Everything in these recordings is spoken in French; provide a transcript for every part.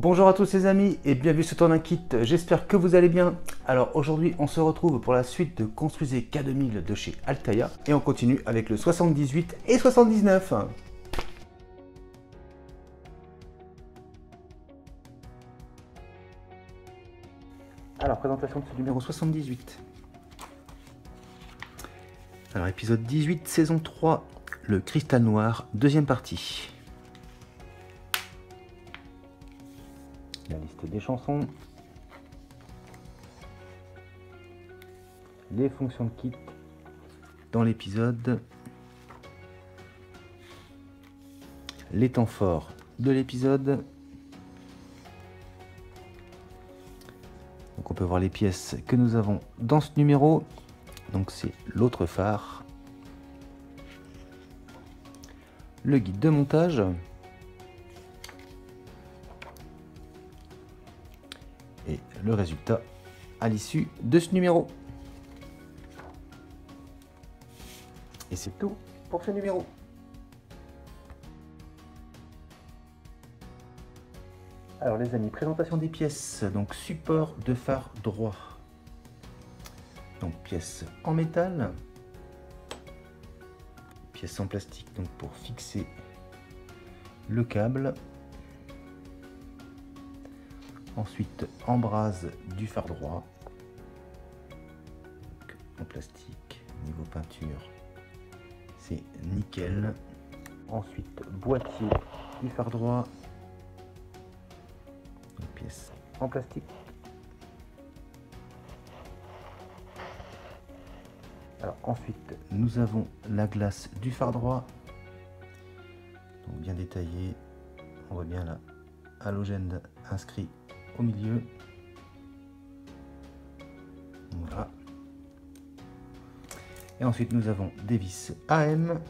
Bonjour à tous les amis et bienvenue sur Tourne un Kit, j'espère que vous allez bien. Alors aujourd'hui on se retrouve pour la suite de Construisez K2000 de chez Altaïa et on continue avec le 78 et 79. Alors présentation de ce numéro 78. Alors épisode 18 saison 3, le cristal noir, deuxième partie. La liste des chansons, les fonctions de kit dans l'épisode, les temps forts de l'épisode. Donc on peut voir les pièces que nous avons dans ce numéro. Donc c'est l'autre phare, le guide de montage, et le résultat à l'issue de ce numéro. Et c'est tout pour ce numéro. Alors les amis, présentation des pièces. Donc support de phare droit. Donc pièce en métal. Pièce en plastique donc pour fixer le câble. Ensuite, embrase du phare droit donc, en plastique. Niveau peinture, c'est nickel. Ensuite, boîtier du phare droit. Une pièce en plastique. Alors ensuite, nous avons la glace du phare droit. Donc bien détaillée. On voit bien la halogène inscrit au milieu. Voilà. Et ensuite nous avons des vis AM,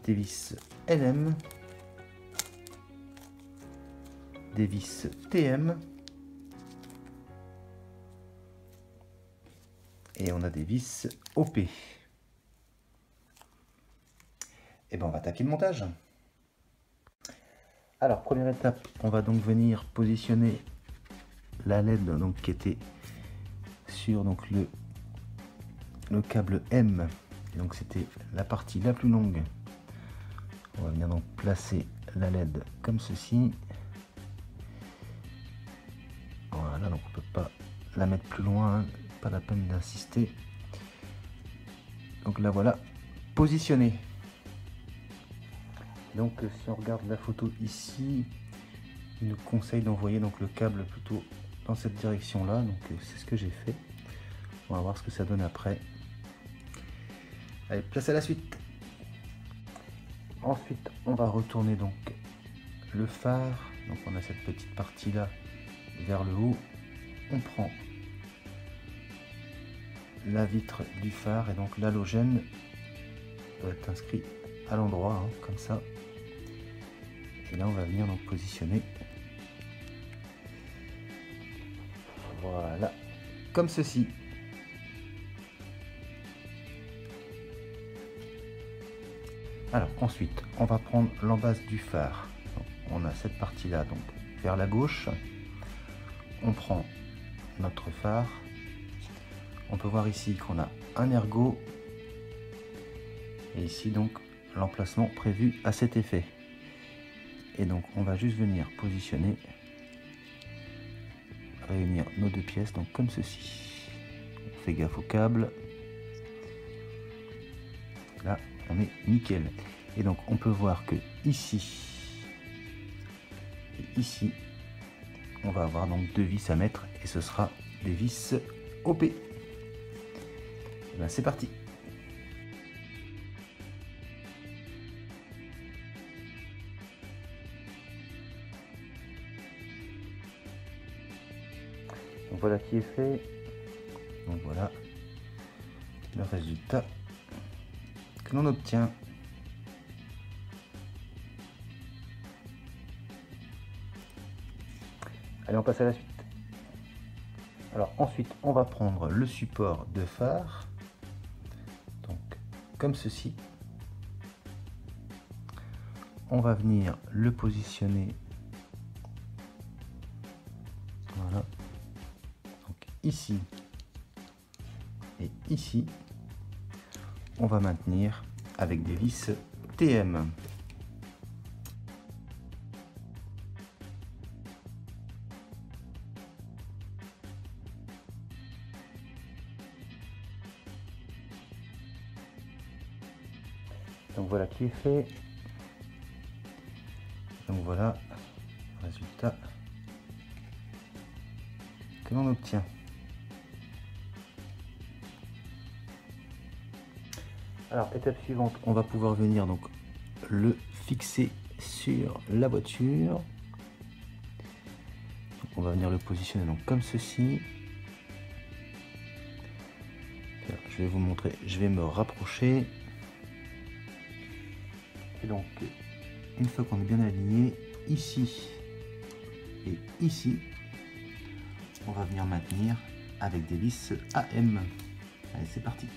des vis LM, des vis TM et on a des vis OP. Et ben on va attaquer le montage. Alors première étape, on va donc venir positionner la LED donc, qui était sur donc, le câble M. Donc c'était la partie la plus longue. On va venir donc placer la LED comme ceci. Voilà, donc on peut pas la mettre plus loin, hein, pas la peine d'insister. Donc là voilà, positionnée. Donc si on regarde la photo ici, il nous conseille d'envoyer donc le câble plutôt dans cette direction là, donc c'est ce que j'ai fait. On va voir ce que ça donne après. Allez, place à la suite. Ensuite on va retourner donc le phare, donc on a cette petite partie là vers le haut, on prend la vitre du phare et donc l'halogène doit être inscrit à l'endroit, hein, comme ça. Et là on va venir donc positionner, voilà, comme ceci. Alors ensuite on va prendre l'embase du phare. Donc, on a cette partie là donc vers la gauche, on prend notre phare, on peut voir ici qu'on a un ergot et ici donc l'emplacement prévu à cet effet. Et donc on va juste venir positionner, réunir nos deux pièces donc comme ceci. On fait gaffe au câble. Là on est nickel. Et donc on peut voir que ici et ici on va avoir donc deux vis à mettre et ce sera des vis OP. Et bien c'est parti. Donc voilà qui est fait. Donc voilà le résultat que l'on obtient. Allez, on passe à la suite. Alors ensuite on va prendre le support de phare, donc comme ceci. On va venir le positionner ici et ici, on va maintenir avec des vis TM. Donc voilà qui est fait. Donc voilà le résultat que l'on obtient. Alors étape suivante, on va pouvoir venir donc le fixer sur la voiture. Donc, on va venir le positionner donc comme ceci. Alors, je vais vous montrer, je vais me rapprocher. Et donc une fois qu'on est bien aligné ici et ici, on va venir maintenir avec des vis AM. Allez, c'est parti.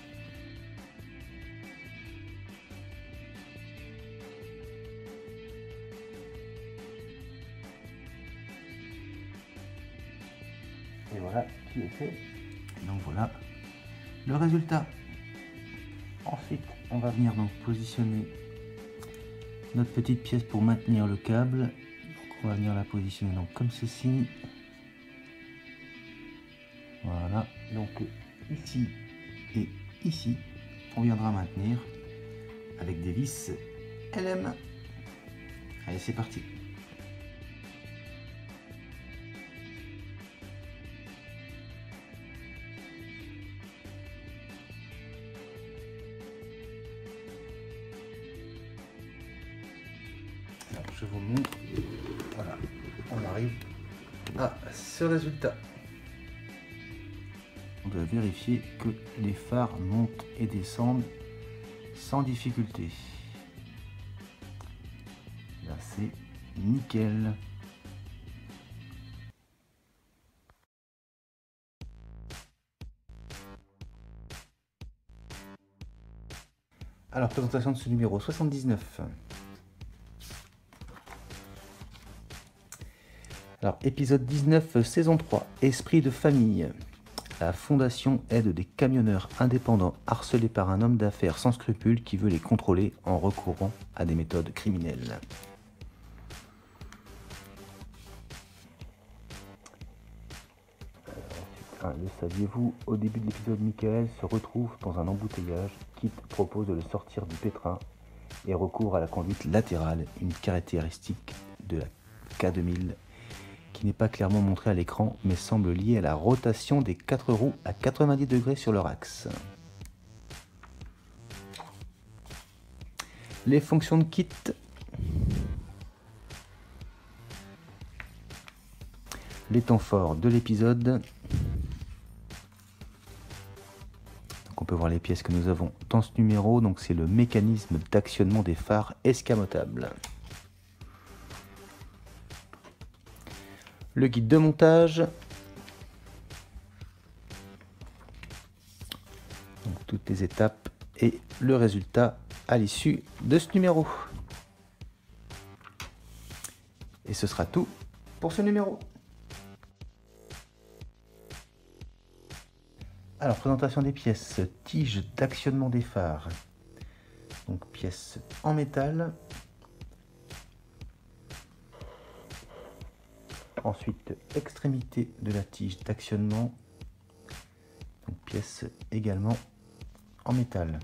Et voilà qui est fait. Donc voilà le résultat. Ensuite, on va venir donc positionner notre petite pièce pour maintenir le câble. Donc on va venir la positionner donc comme ceci. Voilà, donc ici et ici, on viendra maintenir avec des vis LM. Allez, c'est parti. Alors, je vous montre. Voilà, on arrive à ce résultat. On doit vérifier que les phares montent et descendent sans difficulté. Là, c'est nickel. Alors, présentation de ce numéro 79. Alors, épisode 19, saison 3, Esprit de famille. La fondation aide des camionneurs indépendants harcelés par un homme d'affaires sans scrupules qui veut les contrôler en recourant à des méthodes criminelles. Le saviez-vous, au début de l'épisode, Michael se retrouve dans un embouteillage. Kit propose de le sortir du pétrin et recourt à la conduite latérale, une caractéristique de la K2000 qui n'est pas clairement montrée à l'écran mais semble liée à la rotation des 4 roues à 90 degrés sur leur axe. Les fonctions de Kit. Les temps forts de l'épisode. Donc on peut voir les pièces que nous avons dans ce numéro. Donc c'est le mécanisme d'actionnement des phares escamotables. Le guide de montage. Donc toutes les étapes et le résultat à l'issue de ce numéro. Et ce sera tout pour ce numéro. Alors, présentation des pièces. Tige d'actionnement des phares. Donc, pièce en métal. Ensuite, extrémité de la tige d'actionnement. Donc, pièce également en métal.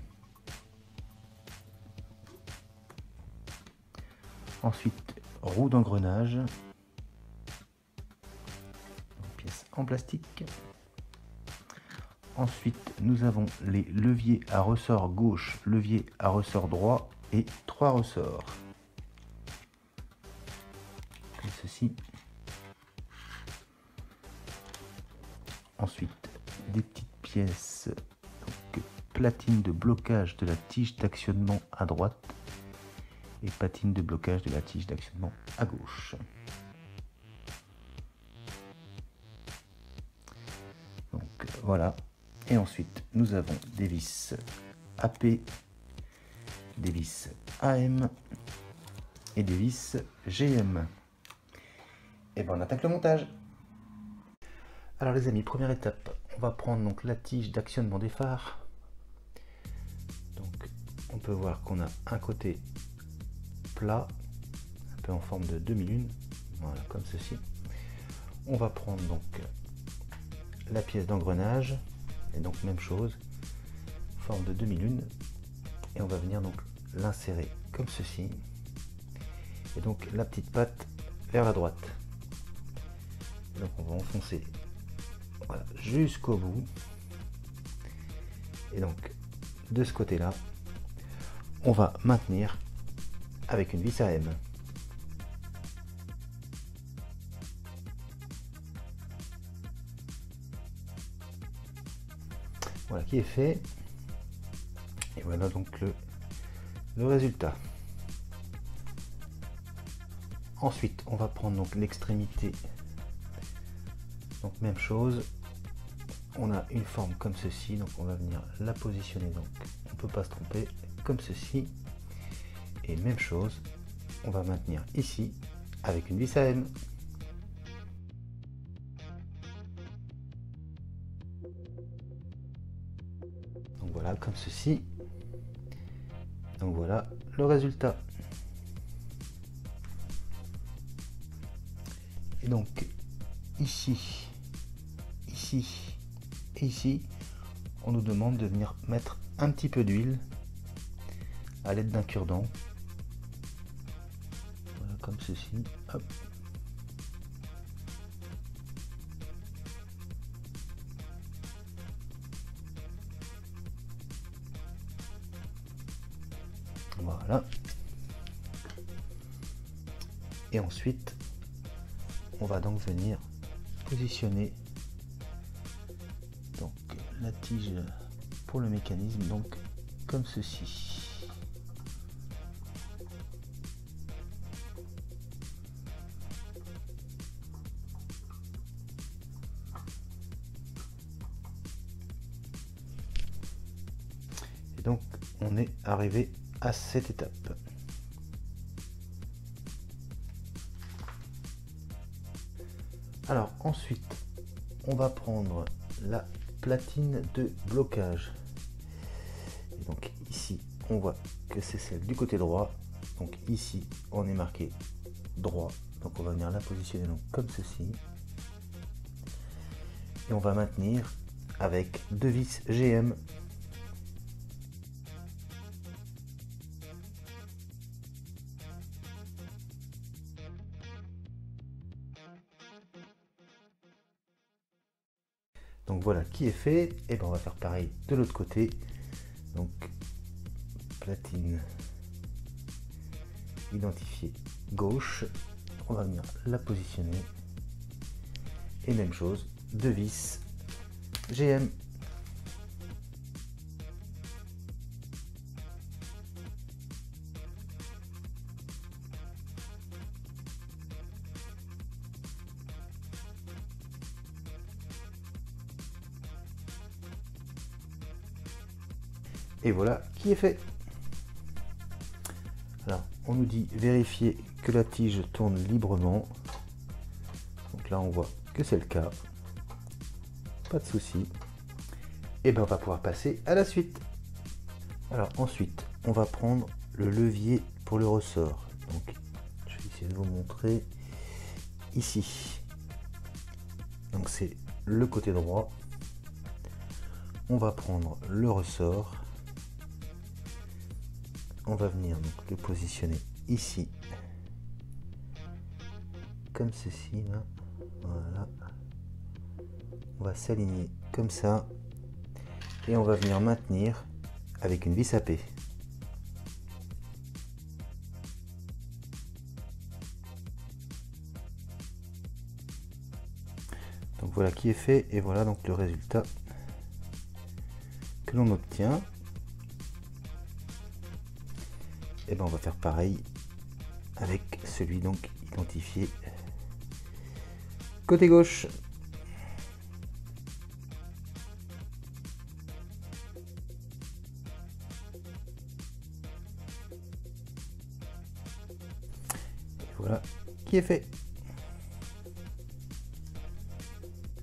Ensuite, roue d'engrenage. Pièce en plastique. Ensuite, nous avons les leviers à ressort gauche, levier à ressort droit et 3 ressorts. Comme ceci. Ensuite, des petites pièces, donc, platine de blocage de la tige d'actionnement à droite et patine de blocage de la tige d'actionnement à gauche. Donc voilà. Et ensuite, nous avons des vis AP, des vis AM et des vis GM. Et bien, on attaque le montage. Alors les amis, première étape, on va prendre donc la tige d'actionnement des phares. Donc on peut voir qu'on a un côté plat, un peu en forme de demi-lune, voilà, comme ceci. On va prendre donc la pièce d'engrenage, et donc même chose, forme de demi-lune, et on va venir donc l'insérer comme ceci, et donc la petite patte vers la droite. Donc on va enfoncer, voilà, jusqu'au bout, et donc de ce côté là on va maintenir avec une vis à M. Voilà qui est fait, et voilà donc le résultat. Ensuite on va prendre donc l'extrémité, donc même chose, on a une forme comme ceci, donc on va venir la positionner, donc on peut pas se tromper, comme ceci, et même chose, on va maintenir ici avec une vis à M. Donc voilà, comme ceci. Donc voilà le résultat. Et donc ici, ici et ici, on nous demande de venir mettre un petit peu d'huile à l'aide d'un cure-dent. Voilà, comme ceci. Hop. Voilà. Et ensuite, on va donc venir positionner donc la tige pour le mécanisme, donc comme ceci. Et donc on est arrivé à cette étape. Alors ensuite on va prendre la platine de blocage, et donc ici on voit que c'est celle du côté droit, donc ici on est marqué droit, donc on va venir la positionner donc comme ceci, et on va maintenir avec deux vis GM. Donc voilà qui est fait, et ben on va faire pareil de l'autre côté. Donc platine identifiée gauche, on va venir la positionner, et même chose, deux vis GM. Et voilà qui est fait. Alors on nous dit vérifier que la tige tourne librement, donc là on voit que c'est le cas, pas de souci. Et ben on va pouvoir passer à la suite. Alors ensuite on va prendre le levier pour le ressort, donc je vais essayer de vous montrer ici. Donc c'est le côté droit, on va prendre le ressort, on va venir donc le positionner ici comme ceci là. Voilà, on va s'aligner comme ça, et on va venir maintenir avec une vis à P. Donc voilà qui est fait, et voilà donc le résultat que l'on obtient. Et ben on va faire pareil avec celui donc identifié côté gauche. Et voilà qui est fait.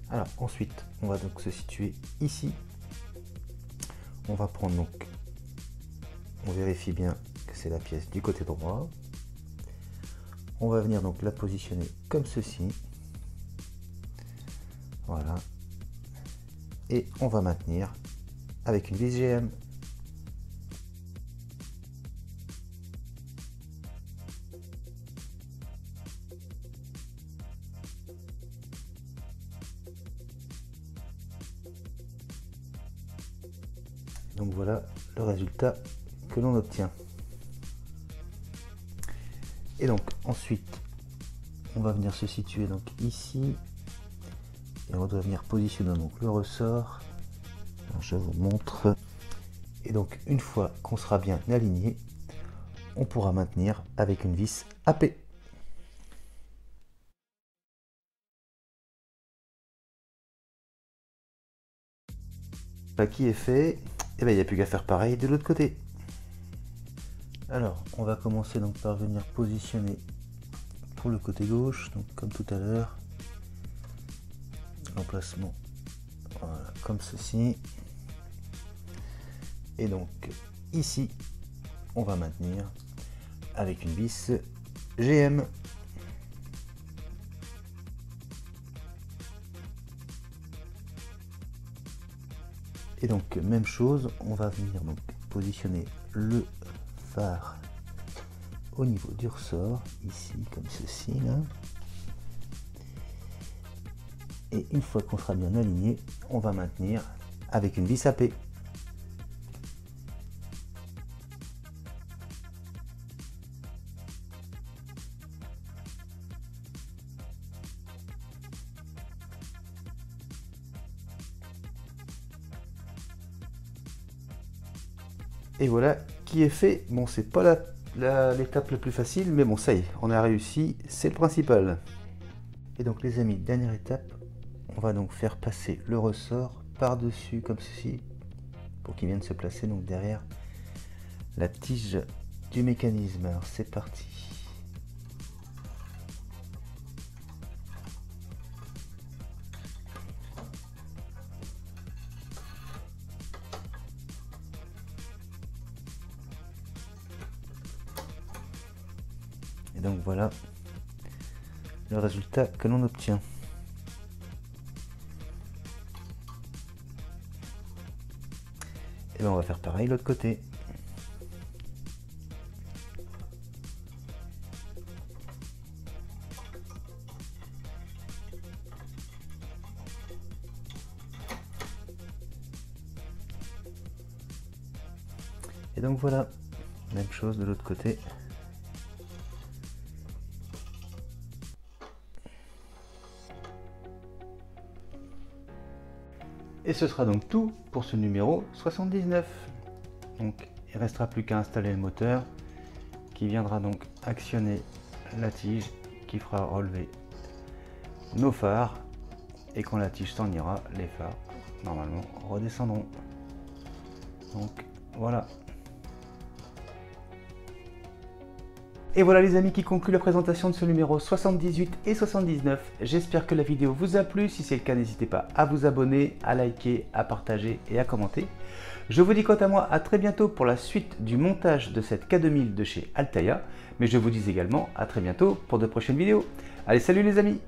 Alors ensuite on va donc se situer ici. On va prendre donc, on vérifie bien que c'est la pièce du côté droit. On va venir donc la positionner comme ceci. Voilà. Et on va maintenir avec une vis GM. Donc voilà le résultat que l'on obtient. Et donc ensuite, on va venir se situer donc ici et on doit venir positionner donc le ressort. Alors, je vous montre. Et donc une fois qu'on sera bien aligné, on pourra maintenir avec une vis AP. Qui est fait, et bien il n'y a plus qu'à faire pareil de l'autre côté. Alors on va commencer donc par venir positionner pour le côté gauche, donc comme tout à l'heure, l'emplacement, voilà, comme ceci. Et donc ici on va maintenir avec une vis GM. Et donc même chose, on va venir donc positionner le phare au niveau du ressort, ici comme ceci là. Et une fois qu'on sera bien aligné, on va maintenir avec une vis AP. Et voilà qui est fait. Bon, c'est pas l'étape la plus facile, mais bon, ça y est, on a réussi, c'est le principal. Et donc les amis, dernière étape, on va donc faire passer le ressort par-dessus comme ceci, pour qu'il vienne se placer donc derrière la tige du mécanisme. Alors c'est parti. Et donc voilà le résultat que l'on obtient. Et bien on va faire pareil de l'autre côté. Et donc voilà, même chose de l'autre côté. Et ce sera donc tout pour ce numéro 79. Donc il ne restera plus qu'à installer le moteur qui viendra donc actionner la tige qui fera relever nos phares, et quand la tige s'en ira, les phares normalement redescendront. Donc voilà. Et voilà les amis qui conclut la présentation de ce numéro 78 et 79. J'espère que la vidéo vous a plu. Si c'est le cas, n'hésitez pas à vous abonner, à liker, à partager et à commenter. Je vous dis quant à moi à très bientôt pour la suite du montage de cette K2000 de chez Altaïa. Mais je vous dis également à très bientôt pour de prochaines vidéos. Allez, salut les amis!